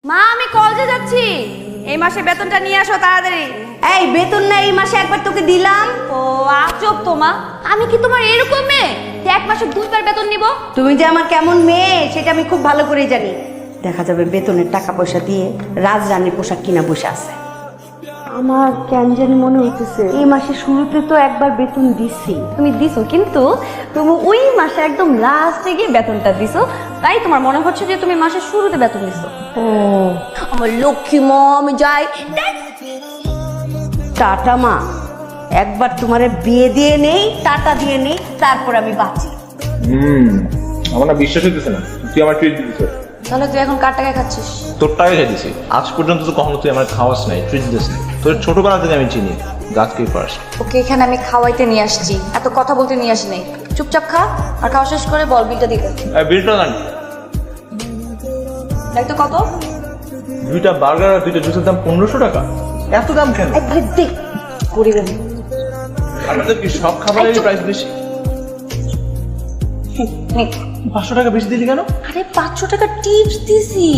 মা আমি কলেজে যাচ্ছি, এই মাসে বেতনটা নিয়ে আসো তাড়াতাড়ি। এই বেতন না এই মাসে একবার তোকে দিলাম। ও আজব তো মা, আমি কি তোমার এরকম মেয়ে যে এক মাসে দুইবার বেতন নিব? তুমি যে আমার কেমন মেয়ে সেটা আমি খুব ভালো করেই জানি। দেখা যাবে বেতনের টাকা পয়সা দিয়ে রাজরানীর পোশাক কিনা বসে আছে। আমার কেন জানি মনে হইতেছে এই মাসের শুরুতে তো একবার বেতন দিছি। তুমি দিছো, কিন্তু তুমি ওই মাসে একদম লাস্টে গিয়ে বেতনটা দিছো, তাই তোমার মনে হচ্ছে যে তুমি মাসের শুরুতে বেতন দিছো। ও আমার লক্ষ্মী মম যাই টাটা মা, একবার তোমারে বিয়ে দিয়ে নেই, টাটা দিয়ে নেই, তারপর আমি বাঁচি। আমার না বিশ্বাস হইতেছে না তুই আমার ট্রিট দিছিস। তাহলে তুই এখন কার টাকায় খাচ্ছিস? তোর টাকা খাইতেছি, আজ পর্যন্ত তো কখনো তুই আমার খাওয়াস নাই, ট্রিট দিস নাই। তোর ছোটবেলা থেকে আমি চিনি, গাছকে ফার্স্ট। ওকে এখানে আমি খাওয়াইতে নিয়ে আসছি, এত কথা বলতে নিয়ে আসি নাই। চুপচাপ খা, আর খাওয়া শেষ করে বল বিলটা দিবে। বিলটা জানি দেখ তো কত। দুইটা বার্গার আর দুইটা জুসের দাম 1500 টাকা। এত দাম কেন? একবারে দেখ গরিবের মেয়ে। আমাদের কি সব খাবারেরই প্রাইস বেশি? নে। 500 টাকা বেশি দিলি কেন? আরে 500 টাকা টিপস দিছি।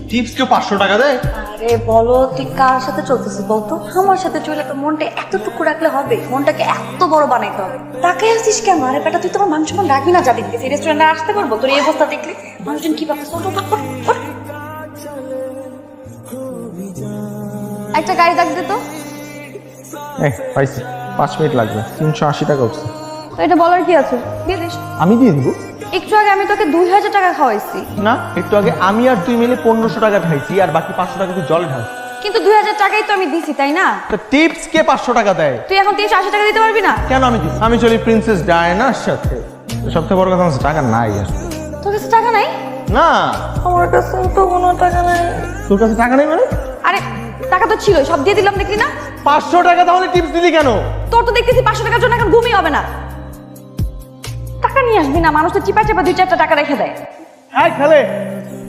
টিপস কেউ 500 টাকা দেয়? আরে বলো তুই কার সাথে চলতেছিস বলতো? আমার সাথে চলে তো মনটা এতটুকু রাখলে হবে? মনটাকে এত বড় বানাইতে হবে? টাকায় আসিস কেন? আরে বেটা তুই তোমার মান সম্মান রাখবি না? যা দেখবি সেই রেস্টুরেন্টে আসতে পারবো? তোর এই অবস্থা দেখলে মানুষজন কি ভাবছে? একটা গাড়ি ডাক দে তো। পাইছি, 5 মিনিট লাগবে। 380 টাকা উঠছে। তো এটা বলার কি আছে? দিয়ে দিস। আমি দিয়ে দিব? একটু আগে আমি তোকে 2000 টাকা খাওয়াইছি। না, একটু আগে আমি আর তুই মিলে 1500 টাকা খাইছি, আর বাকি 500 টাকা তুই জলে ঢাল। কিন্তু 2000 টাকাই তো আমি দিছি, তাই না? তো টিপস কে 500 টাকা দেয়? তুই এখন 380 টাকা দিতে পারবি না? কেন আমি দিই? আমি চলি প্রিন্সেস ডায়ানার সাথে। সবথেকে বড় কথা, আমার টাকা নাই আসলে। তোর কাছে টাকা নাই? না, আমার কাছে তো কোনো টাকা নাই। তোর কাছে টাকা নেই মানে? আরে টাকা তো ছিল, সব দিয়ে দিলাম, দেখলি না? 500 টাকা তাহলে টিপস দিলি কেন? তোর তো দেখতেছি 500 টাকার জন্য এখন ঘুমই হবে না। টাকা নিয়ে আসবি না, মানুষ তো চিপা চিপা 2-4টা টাকা রেখে দেয়। হ্যাঁ খেলে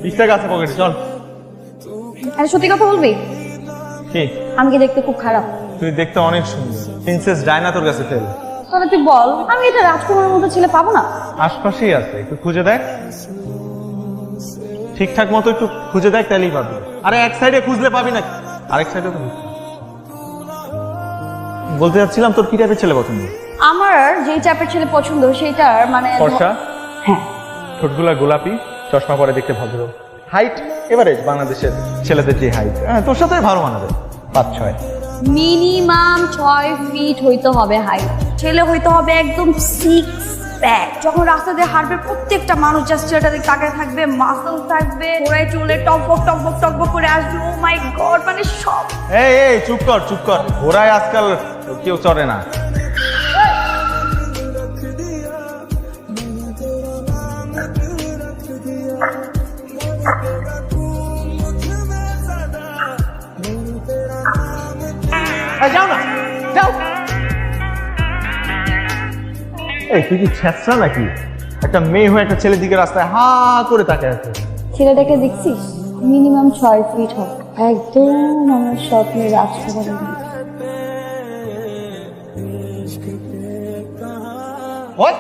20 টাকা আছে পকেটে, চল। আরে সত্যি কথা বলবি? কি? আমি কি দেখতে খুব খারাপ? তুই দেখতে অনেক সুন্দর। প্রিন্সেস ডায়না তোর কাছে ফেল। তাহলে তুই বল, আমি এটা রাজকুমারের মতো ছেলে পাবো না? আশপাশেই আছে, একটু খুঁজে দেখ। ঠিকঠাক মতো একটু খুঁজে দেখ, তাহলেই পাবি। আরে এক সাইডে খুঁজলে পাবি না, আরেক সাইডে তো বলতে যাচ্ছিলাম, তোর কি টাইপের ছেলে পছন্দ? আমার যেই টাইপের ছেলে পছন্দ সেটার মানে ফর্সা, হ্যাঁ, ঠোঁটগুলা গোলাপি, চশমা পরে দেখতে ভদ্র, হাইট এভারেজ বাংলাদেশের ছেলেদের যে হাইট, তোর সাথে ভালো মানাবে। 5'6" মিনিমাম 6 ফিট হইতে হবে হাইট। ছেলে হইতে হবে একদম 6 প্যাক। যখন রাস্তা দিয়ে হাঁটবে প্রত্যেকটা মানুষ জাস্ট ছেলেটা দিকে তাকায় থাকবে, মাসল থাকবে, ঘোড়ায় চলে টকবক টকবক টকবক করে আসবে। ও মাই গড, মানে সব। এই চুপ কর চুপ কর, ঘোড়ায় আজকাল কেউ চড়ে না। যাও না, যাও। এই তুই কি ছেঁচড়া নাকি? একটা মেয়ে হয়ে একটা ছেলের দিকে রাস্তায় হা করে তাকায় আছে। ছেলেটাকে দেখছিস? মিনিমাম 6 ফিট হবে, একদম আমার স্বপ্নের রাজকুমারের মতো। What?